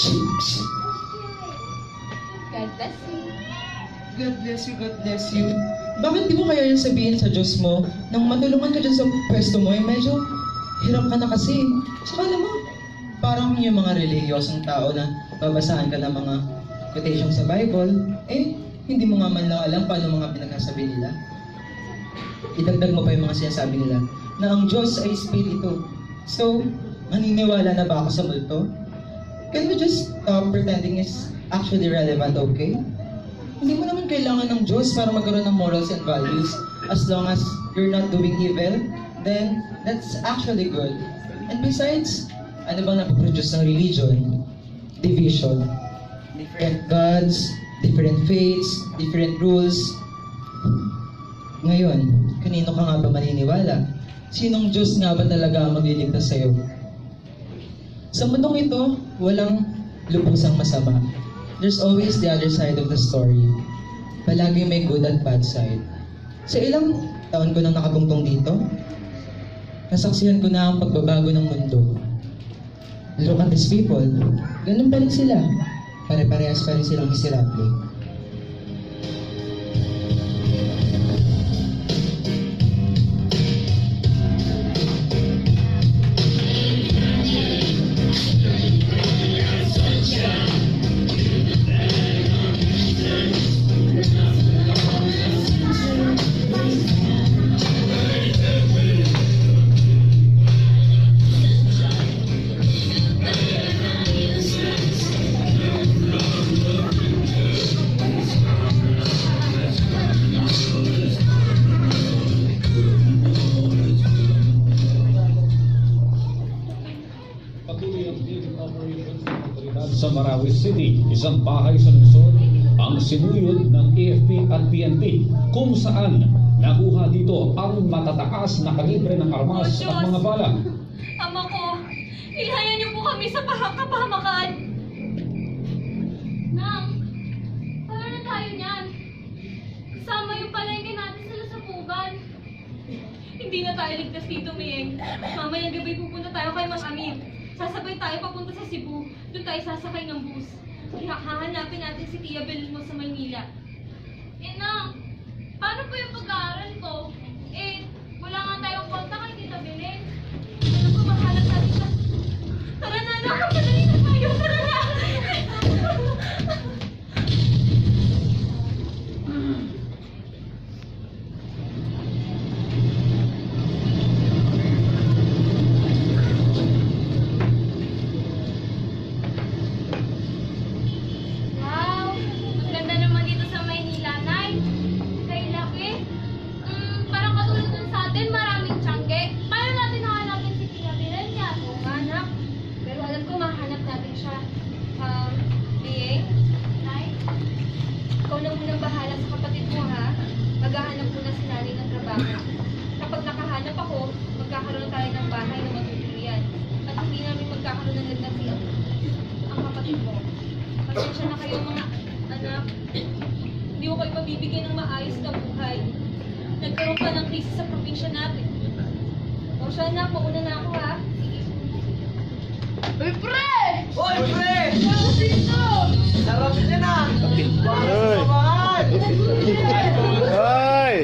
God bless you. God bless you, God bless you. Bakit di mo kaya yung sabihin sa Diyos mo, nang matulungan ka dyan sa pwesto mo, medyo hirap ka na kasi. Saka alam mo, parang yung mga reliyosong tao na babasahan ka ng mga quotation sa Bible, hindi mo nga man lang alam paano mga pinagsasabi nila. Idagdag mo pa yung mga sinasabi nila, na ang Diyos ay Espiritu. So, maniniwala na ba ako sa multo? Can we just stop pretending is actually relevant, okay? Hindi mo naman kailangan ng Diyos para magkaroon ng morals and values. As long as you're not doing evil, then that's actually good. And besides, ano bang napoproduce ng religion? Division. Different gods, different faiths, different rules. Ngayon, kanino ka nga ba maniniwala? Sinong Diyos nga ba talaga ang magliligtas sa'yo? Sa mundong ito, walang lubusang masama. There's always the other side of the story. Palagi may good at bad side. Sa ilang taon ko nang nakatungtong dito, nasaksihan ko na ang pagbabago ng mundo. Look at these people. Ganun pa rin sila. Pare-parehas pa rin silang miserable. Sa Marawi City, isang bahay sa lungsod ang sinuyod ng AFP at PNP kung saan nakuha dito ang matataas na kalibre ng armas at mga bala. Ama ko, ilayan niyo po kami sa kapahamakan. Nang, para na tayo niyan. Kasama yung palengke natin sa Lusapugan. Hindi na tayo ligtas dito, Miyeng. Mamayang gabi pupunta tayo kay Mas Amir. Sasabay tayo papunta sa Cebu. Doon tayo sasakay ng bus. Hahanapin natin si Tia Bel mo sa Maynila. Nang, paano po yung pag-aaral ko? Wala nga tayong kontak kay Tita Belen. Ano po, mahanap natin siya. Tara na, anak! Madali na tayo! Tara na! Wow! Ang ganda naman dito sa Maynila, Nay. Kay laki. Parang katulad dun sa atin, maraming tiyangge. Paano natin hahanapin si Tia Belen niya? Oo nga, anak. Pero alam ko, mahanap natin siya. Biyeng? Nay? Ikaw na munang bahala sa kapatid mo, ha? Maghahanap muna si Nanay ng trabaho. Kapag nakahanap ako, magkakaroon tayo ng bahay na matutuluyan. At hindi namin magkakaroon ng lagnat ang kapatid mo. Pasensya na kayo mga anak. Hindi ko kayo mabibigyan ng maayos na buhay. Nagkaroon pa ng krisis sa probinsya natin. O siya na, mauna na ako ha. Sige. Uy, pre! Hoy, pre! Ano dito? Sarap niya na! Para sa samahan! Hoy!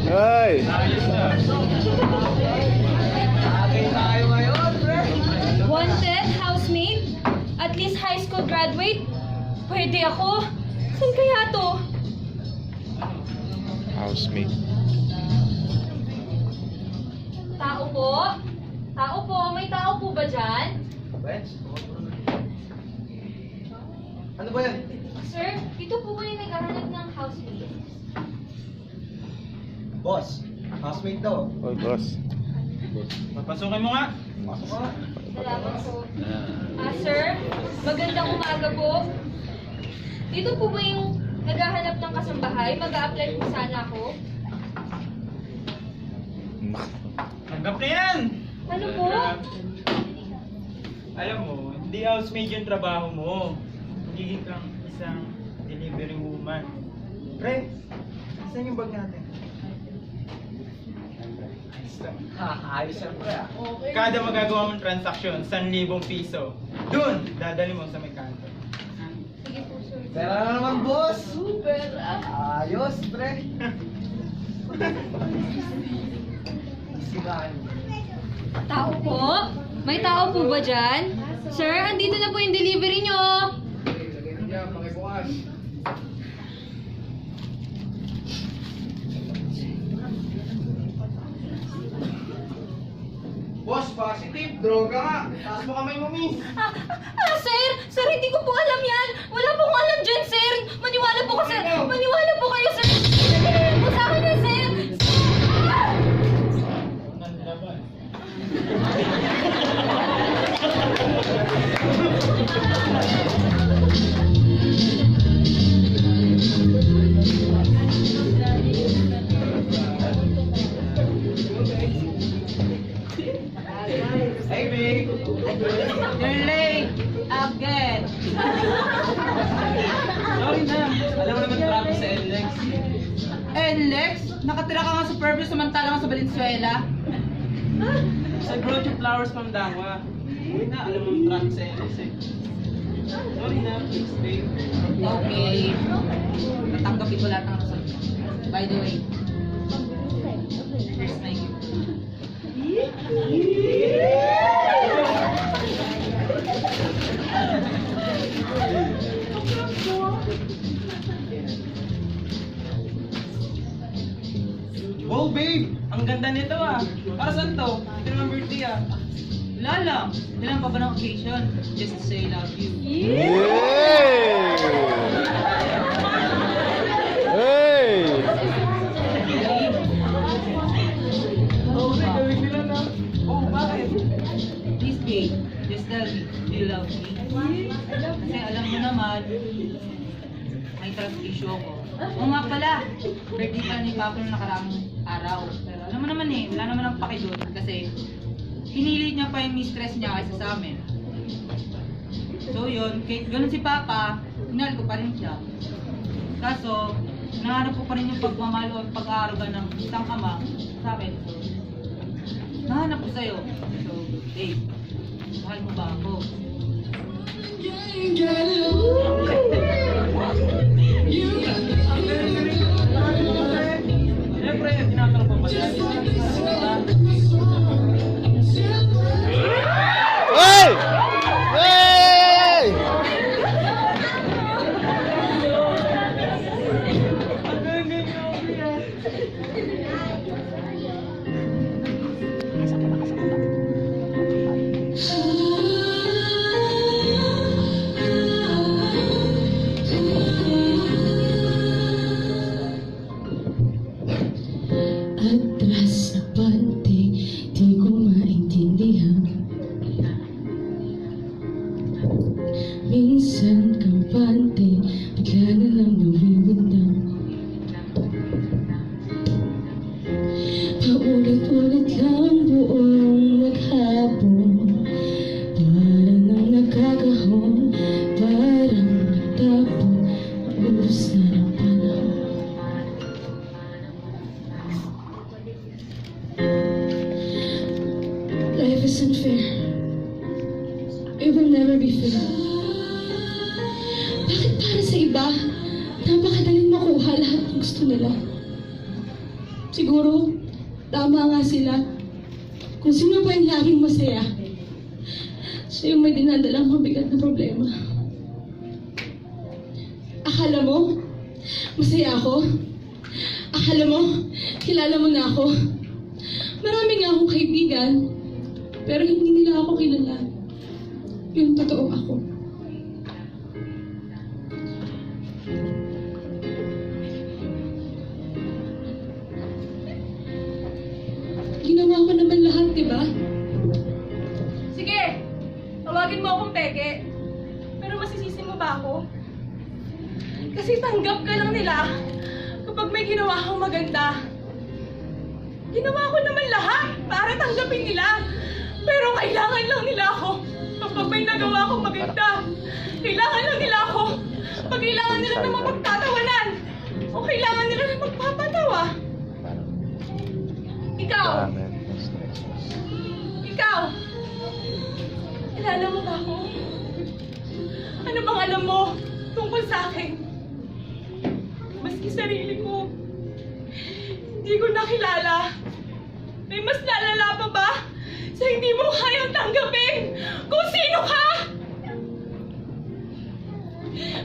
Hoy! Tagay tayo ngayon, pre! Wanted, housemate, at least high school graduate. Pwede ako. Saan kaya to? Housemate. Tao po? Tao po? May tao po ba dyan? Benz? Ano ba yan? Sir, dito po ba yung naghahanap ng housemate? Boss, housemate daw. Hoy, boss. Papasukin mo nga. Salamat po. Sir, magandang umaga po. Dito po ba yung naghahanap ng kasambahay? Mag-a-apply po sana ako. Tanggap na yan! Ano po? Alam mo, hindi housemate yung trabaho mo. Magiging kang isang delivery woman. Pre, saan yung bag natin? Ayos yan, pre. Kada magagawa mong transaksyon, 1,000 piso. Doon, dadali mo sa may kanto. Sige po, sir. Pera na naman, boss. Super, Ayos, pre. Sigahan. Tao po? May tao po ba dyan? Sir, andito na po yung delivery nyo. Boss, positive. Droga nga. Taas mo kamay mo, miss. Sir! Sir, hindi ko po alam yan! Wala pong alam dyan, sir! Maniwala po kasi... Maniwala po kayo, sir! Hindi po sa akin yan, sir! Hey, babe. You're late again. Sorry na. Alam mo naman traffic sa LX. Lex, nakatira ka nga sa Pueblo samantalang ka sa Valenzuela. I brought you flowers from Dangwa. Uy na, alam mo traffic sa LX eh. Sorry na, please, babe. Okay. Natanggapin ko lahat ng result. By the way, here's my gift. Wow, babe! Ang ganda nito ah. Para saan to? Ito naman birthday ah. Wala lang. Kailan pa ba ng occasion? Just to say love you. Oh, may gawin nila na. Oh, bakit? Please babe, just tell me, do you love me? Kasi alam mo naman, may trust issue ako. Oo nga pala, birthday pa ni Papa nung nakaraang araw. Pero alam mo naman eh, wala naman ang paki doon kasi pinilit niya pa yung mistress niya kaysa sa amin. So yun, kahit ganun si Papa, hinahal ko pa rin siya. Kaso, nangarap ko pa rin yung pagmamahal o pag-aaruga ng isang ama sa akin. So, nahanap ko sa'yo. So, hey, mahal mo ba ako? Siyempre, tinatanong pa ba siya? Hey! Hey! Atras na pante, di ko maintindihan. Minsan kampante, bigla na lang nawiwindang. Paulit-ulit lang buong maghapon. Parang nang nagkakahon, parang nagtapon. Ubus na ng panahon. Life is unfair. It will never be fair. Bakit para sa iba, napakadaling makuha lahat ng gusto nila? Siguro, tama nga sila. Kung sino pa yung laging masaya, siya yung may dinadalang mabigat na problema. Akala mo, masaya ako? Akala mo, kilala mo na ako? Marami nga akong kaibigan, pero hindi nila ako kilala. Yung totoong ako. Ginawa ko naman lahat, di ba? Sige! Tawagin mo akong peke. Pero masisisi mo ba ako? Kasi tanggap ka lang nila kapag may ginawa kang maganda. Ginawa ko naman lahat para tanggapin nila. Pero kailangan lang nila ako kapag may nagawa akong maganda. Kailangan lang nila ako pag kailangan nila ng mapagtatawanan. O kailangan nila ng magpapatawa. Ikaw! Ikaw! Kilala mo ba ako? Ano bang alam mo tungkol sa akin? Maski sarili ko, hindi ko nakilala. May mas lalala pa ba sa hindi mo kayang tanggapin kung sino ka?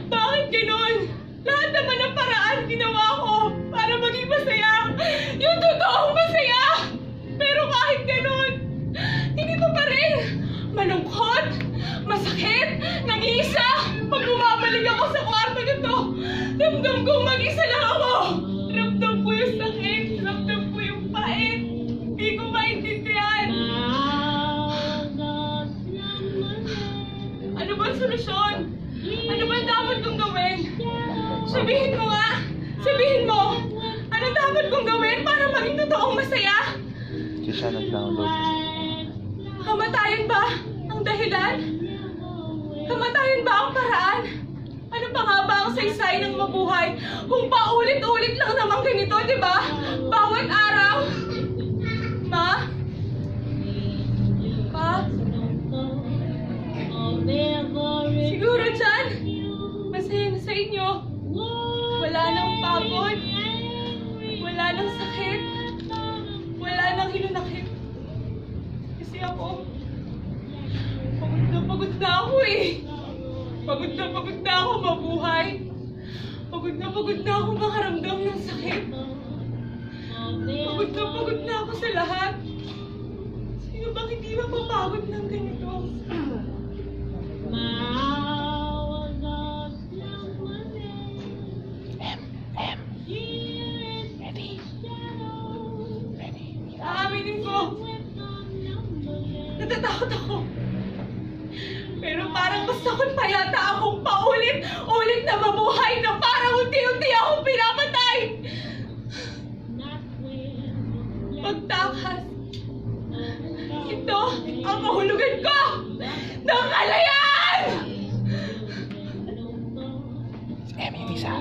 Bakit ganun? Lahat naman ng paraan ginawa ko para maging masaya. Yung totoong masaya. Pero kahit ganun, hindi pa rin. Malungkot, masakit, nag-iisa. Pag bumabalik ako sa kwarto nito, ramdam ko mag-isa lang ako. Ramdam ko yung sakit, ramdam ko yung pait. Hindi ko maintindihan. Ano bang solusyon? Ano bang dapat kong gawin? Sabihin mo nga! Sabihin mo! Ano dapat kong gawin para maging totoong masaya? Hindi siya nag-download. Kamatayan ba ang dahilan? Kamatayan ba ang paraan? Ano pa nga ba ang saysay ng mabuhay kung paulit-ulit lang naman ganito, di ba? Bawat araw? Ma? Pa? Siguro dyan, masaya na sa inyo. Wala nang pagod. Wala nang sakit. Wala nang hinunakit. Kasi ako, pagod na ako eh. Pagod na ako mabuhay. Pagod na ako makaramdam ng sakit. Pagod na ako sa lahat. Sino bang hindi mapapagod ng ganito? Aaminin ko, natatakot ako. Pero parang mas takot pa yata akong paulit-ulit na mabuhay na parang unti-unti akong pinapatay. Pagtakas, ito ang kahulugan ko ng kalayaan! Emmy, Misa.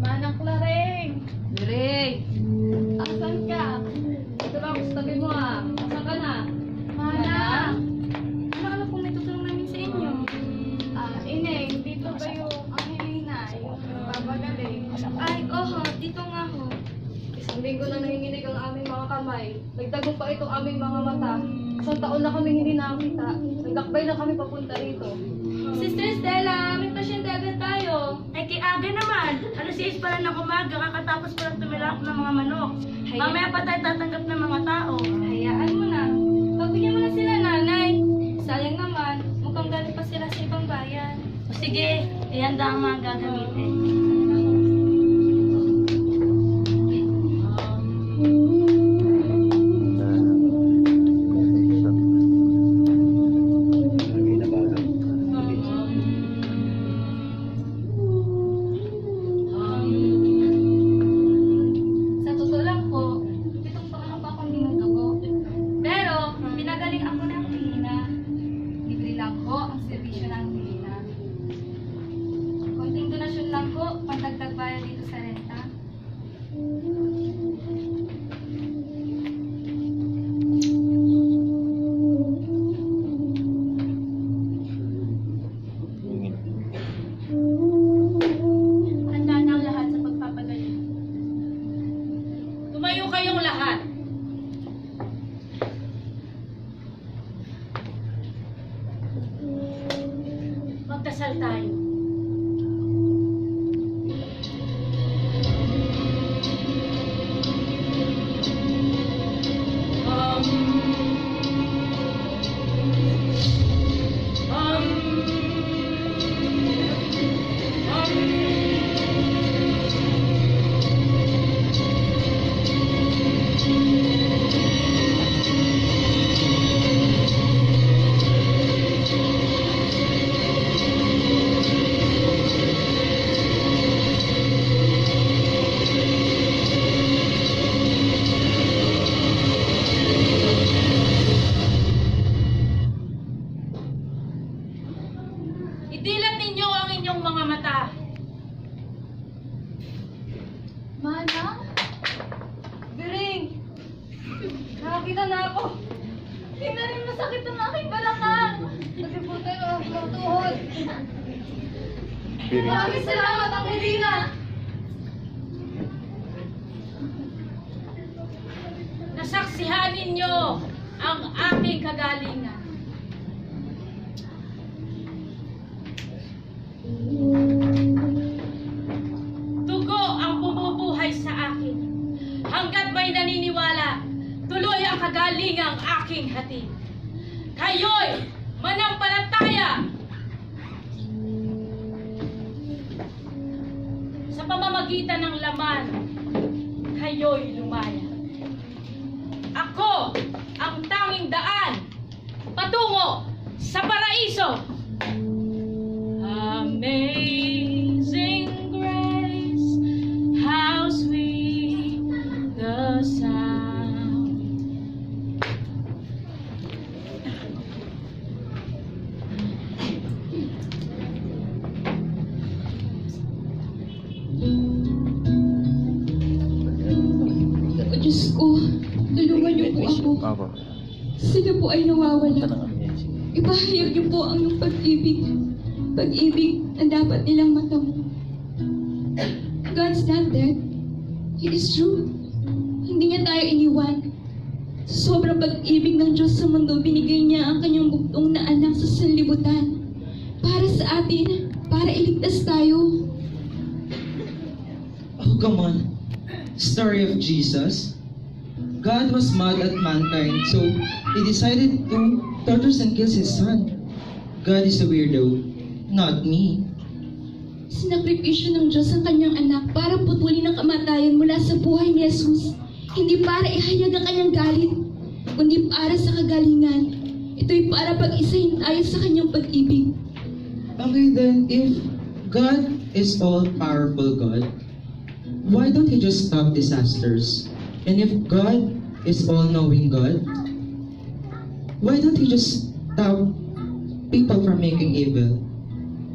Manang Clareng! Direk! Asan ka? Ito lang, tabi mo ah. Asan ka na? Manang! Ano kung may tutulong namin sa inyo? Ineng, dito ba yung Angelina? Yung babagaling? Ay, oho, dito nga ho. Isang linggo na nanginginig ang aming mga kamay. Nagtago pa itong aming mga mata. Isang taon na kami hindi nakakita. Naglakbay na kami papunta rito. Sister Stella, may pasyente agad tayo. Ay, kay Aga naman. Alas 6 pa lang ng umaga, kakatapos pa lang tumilak ng mga manok. Mamaya pa tayo tatanggap ng mga tao. Hayaan mo na. Pagbigyan mo na sila, nanay. Sayang naman, mukhang galing pa sila sa ibang bayan. O sige, ihanda ang mga gagamitin. Sa totoo lang po, 7 taon na pa akong dinudugo. Pero, pinagaling ako ng Hina. Libre lang po ang serbisyo ng Hina. Konting donasyon lang po, Tumayo kayong lahat. Magdasal tayo. Idilat ninyo ang inyong mga mata. Manang? Biring! Nakakita na ako. Tingnan rin masakit ang aking balakang. Nagpiputay ko ang tuhod. Biring. Maraming salamat ang Medina. Nasaksihan ninyo ang aking kagalingan. Tugo ang bumubuhay sa akin. Hanggat may naniniwala, tuloy ang kagalingang aking hatid. Kayo'y manampalataya! Sa pamamagitan ng laman, kayo'y lumaya. Ako ang tanging daan patungo sa paraiso. Amazing grace, how sweet the sound. O Diyos ko, tulungan niyo po ako. Opo. Sila po ay nawawala. Tanong kami yan. Ipahayag niyo po ang iyong pag-ibig. Pag-ibig na dapat nilang matamo. God's not dead. He is true. Hindi niya tayo iniwan. Sa sobrang pag-ibig ng Diyos sa mundo, binigay niya ang kanyang bugtong na anak sa sanlibutan. Para sa atin, para iligtas tayo. Oh, come on. Story of Jesus. God was mad at mankind, so he decided to torture and kill his son. God is a weirdo, not me. Sinakripisyo ng Diyos ang kanyang anak para putulin ang kamatayan mula sa buhay ni Jesus. Hindi para ihayag ang kanyang galit, kundi para sa kagalingan. Ito'y para pag-isahin tayo sa kanyang pag-ibig. Okay then, if God is all-powerful God, why don't He just stop disasters? And if God is all-knowing God, why don't He just stop people from making evil?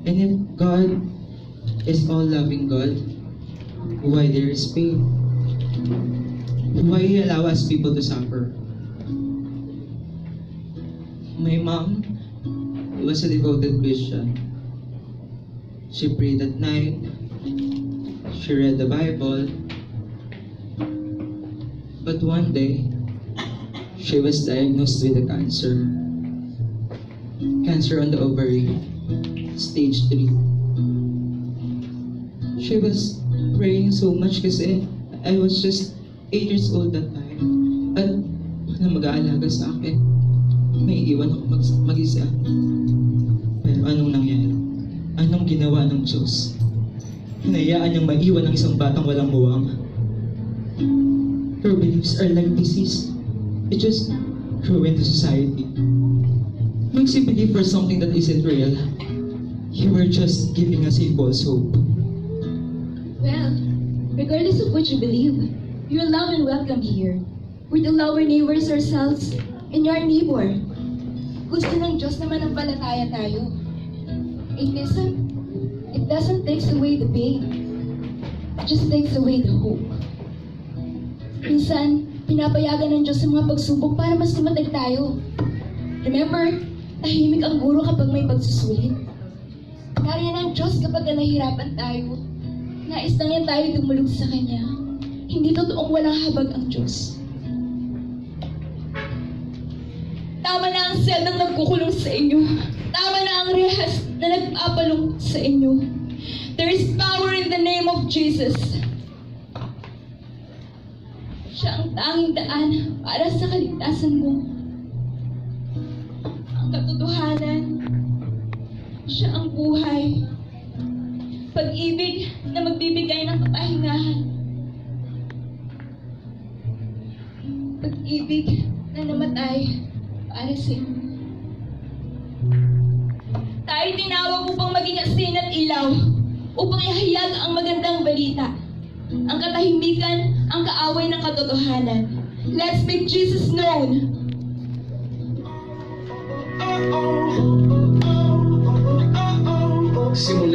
And if God is all-loving God, why there is pain? Why He allow us people to suffer? My mom was a devoted Christian. She prayed at night. She read the Bible. But one day, she was diagnosed with a cancer. Cancer on the ovary, stage 3. She was praying so much kasi I was just 8 years old that time. At wala mag-aalaga sa akin. May iwan ako mag-isa. Pero anong nangyari? Anong ginawa ng Diyos? Hinayaan niyang maiwan ng isang batang walang muwang. Her beliefs are like disease. It just ruined the society. Makes you believe for something that isn't real. You were just giving us a false hope. Well, regardless of what you believe, you're loved and welcome here. We're to love our neighbors ourselves and your neighbor. Gusto ng Diyos na manampalataya tayo. It doesn't take away the pain. It just takes away the hope. Minsan, pinapayagan ng Diyos sa mga pagsubok para mas tumatag tayo. Remember, tahimik ang guro kapag may pagsusulit. Nariyan ang Diyos kapag nahihirapan tayo. Nais lang yan tayo dumulog sa Kanya. hindi totoong walang habag ang Diyos. Tama na ang seldang nagkukulong sa inyo. Tama na ang rehas na nagpapalungkot sa inyo. There is power in the name of Jesus. Siya ang tanging daan para sa kaligtasan mo. Ang katotohanan, siya ang buhay. Pag-ibig na magbibigay ng kapahingahan. Pag-ibig na namatay para sa inyo. Tayo tinawag upang maging asin at ilaw, upang ihayag ang magandang balita, ang katahimikan, ang kaaway ng katotohanan. Let's make Jesus known. Simula